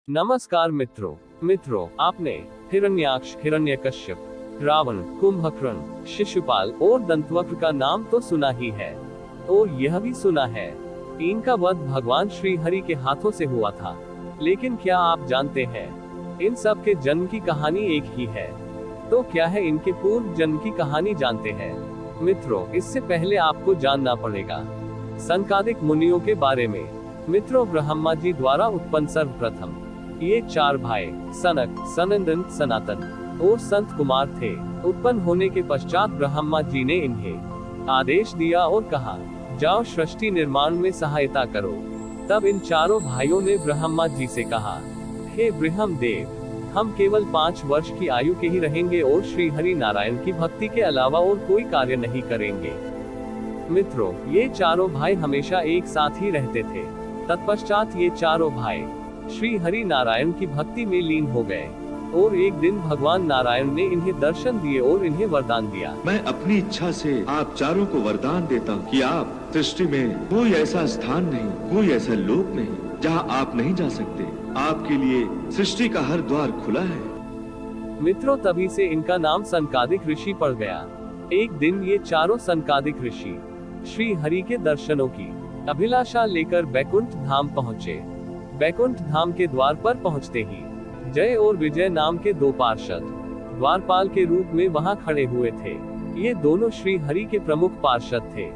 नमस्कार मित्रों, आपने हिरण्याक्ष, हिरण्यकश्यप, रावण, कुंभकर्ण, शिशुपाल और दंतवक्र का नाम तो सुना ही है, और यह भी सुना है इनका वध भगवान श्री हरि के हाथों से हुआ था। लेकिन क्या आप जानते हैं इन सब के जन्म की कहानी एक ही है? तो क्या है इनके पूर्व जन्म की कहानी जानते हैं मित्रों? इससे पहले आपको जानना पड़ेगा संकादिक मुनियों के बारे में। मित्रों, ब्रह्मा जी द्वारा उत्पन्न सर्वप्रथम ये 4 भाई सनक, सनंदन, सनातन और संत कुमार थे। उत्पन्न होने के पश्चात ब्रह्मा जी ने इन्हें आदेश दिया और कहा, जाओ सृष्टि निर्माण में सहायता करो। तब इन चारों भाइयों ने ब्रह्मा जी से कहा, हे ब्रह्म देव, हम केवल 5 वर्ष की आयु के ही रहेंगे और श्री हरि नारायण की भक्ति के अलावा और कोई कार्य नहीं करेंगे। मित्रों, ये चारों भाई हमेशा एक साथ ही रहते थे। तत्पश्चात ये चारों भाई श्री हरि नारायण की भक्ति में लीन हो गए और एक दिन भगवान नारायण ने इन्हें दर्शन दिए और इन्हें वरदान दिया। मैं अपनी इच्छा से आप चारों को वरदान देता हूँ कि आप सृष्टि में कोई ऐसा स्थान नहीं, कोई ऐसा लोक नहीं जहाँ आप नहीं जा सकते। आपके लिए सृष्टि का हर द्वार खुला है। मित्रों, तभी से इनका नाम संकादिक ऋषि पड़ गया। एक दिन ये चारों संकादिक ऋषि श्री हरि के दर्शनों की अभिलाषा लेकर बैकुंठ धाम पहुँचे। बैकुंठ धाम के द्वार पर पहुंचते ही जय और विजय नाम के 2 पार्षद द्वारपाल के रूप में वहां खड़े हुए थे। ये दोनों श्री हरि के प्रमुख पार्षद थे।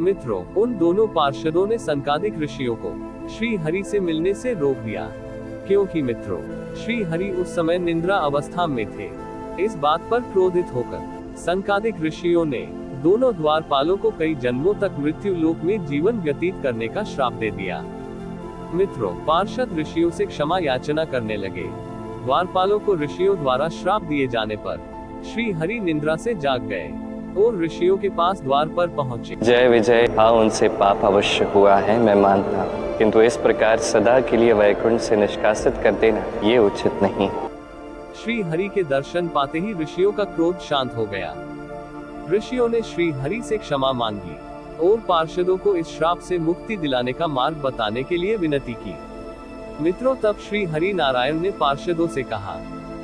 मित्रों, उन दोनों पार्षदों ने संकादिक ऋषियों को श्री हरि से मिलने से रोक दिया, क्योंकि मित्रों श्री हरि उस समय निद्रा अवस्था में थे। इस बात पर क्रोधित होकर संकादिक ऋषियों ने दोनों द्वारपालों को कई जन्मों तक मृत्यु लोक में जीवन व्यतीत करने का श्राप दे दिया। मित्रों, पार्षद ऋषियों से क्षमा याचना करने लगे। द्वारपालों को ऋषियों द्वारा श्राप दिए जाने पर श्री हरि निद्रा से जाग गए और ऋषियों के पास द्वार पर पहुंचे। जय विजय, हाँ उनसे पाप अवश्य हुआ है, मैं मानता हूँ, किंतु इस प्रकार सदा के लिए वैकुंठ से निष्कासित कर देना ये उचित नहीं। श्री हरि के दर्शन पाते ही ऋषियों का क्रोध शांत हो गया। ऋषियों ने श्री हरि से क्षमा मांगी और पार्षदों को इस श्राप से मुक्ति दिलाने का मार्ग बताने के लिए विनती की। मित्रों, तब श्री हरि नारायण ने पार्षदों से कहा,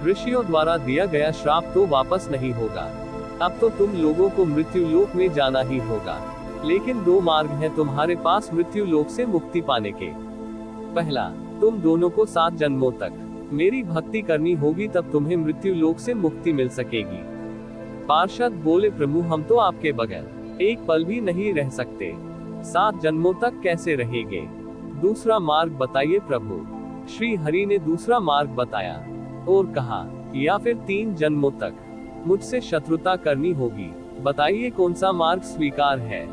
ऋषियों द्वारा दिया गया श्राप तो वापस नहीं होगा। अब तो तुम लोगों को मृत्यु लोक में जाना ही होगा। लेकिन 2 मार्ग हैं तुम्हारे पास मृत्यु लोक से मुक्ति पाने के। पहला, तुम दोनों को 7 जन्मों तक मेरी भक्ति करनी होगी, तब तुम्हें मृत्यु लोक से मुक्ति मिल सकेगी। पार्षद बोले, प्रभु हम तो आपके बगैर एक पल भी नहीं रह सकते, 7 जन्मों तक कैसे रहेंगे? दूसरा मार्ग बताइए प्रभु। श्री हरि ने दूसरा मार्ग बताया और कहा, या फिर 3 जन्मों तक मुझसे शत्रुता करनी होगी। बताइए कौन सा मार्ग स्वीकार है?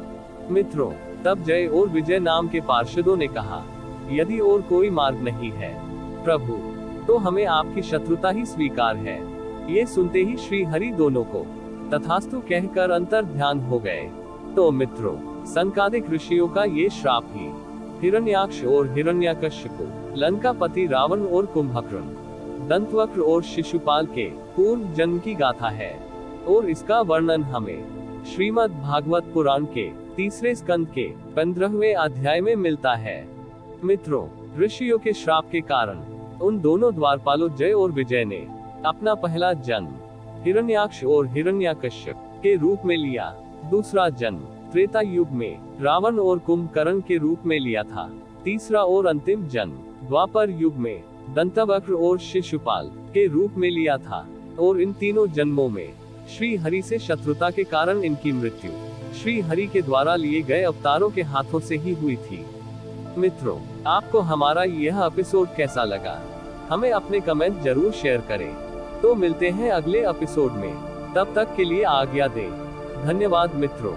मित्रों, तब जय और विजय नाम के पार्षदों ने कहा, यदि और कोई मार्ग नहीं है प्रभु, तो हमें आपकी शत्रुता ही स्वीकार है। ये सुनते ही श्री हरि दोनों को तथास्तु कहकर अंतर ध्यान हो गए। तो मित्रों, संकादिक ऋषियों का ये श्राप ही हिरण्याक्ष और हिरण्यकश्यप, लंकापति रावण और कुंभकर्ण, दंतवक्र और शिशुपाल के पूर्व जन्म की गाथा है। और इसका वर्णन हमें श्रीमद् भागवत पुराण के 3 स्कंद के 15वें अध्याय में मिलता है। मित्रों, ऋषियों के श्राप के कारण उन दोनों द्वारपालों जय और विजय ने अपना पहला जन्म हिरण्याक्ष और हिरण्यकश्यप के रूप में लिया। दूसरा जन्म त्रेता युग में रावण और कुंभकर्ण के रूप में लिया था। तीसरा और अंतिम जन्म द्वापर युग में दंतवक्र और शिशुपाल के रूप में लिया था। और इन तीनों जन्मों में श्री हरि से शत्रुता के कारण इनकी मृत्यु श्री हरि के द्वारा लिए गए अवतारों के हाथों से ही हुई थी। मित्रों, आपको हमारा यह एपिसोड कैसा लगा? हमें अपने कमेंट जरूर शेयर करें। तो मिलते हैं अगले एपिसोड में, तब तक के लिए आज्ञा दें। धन्यवाद मित्रों।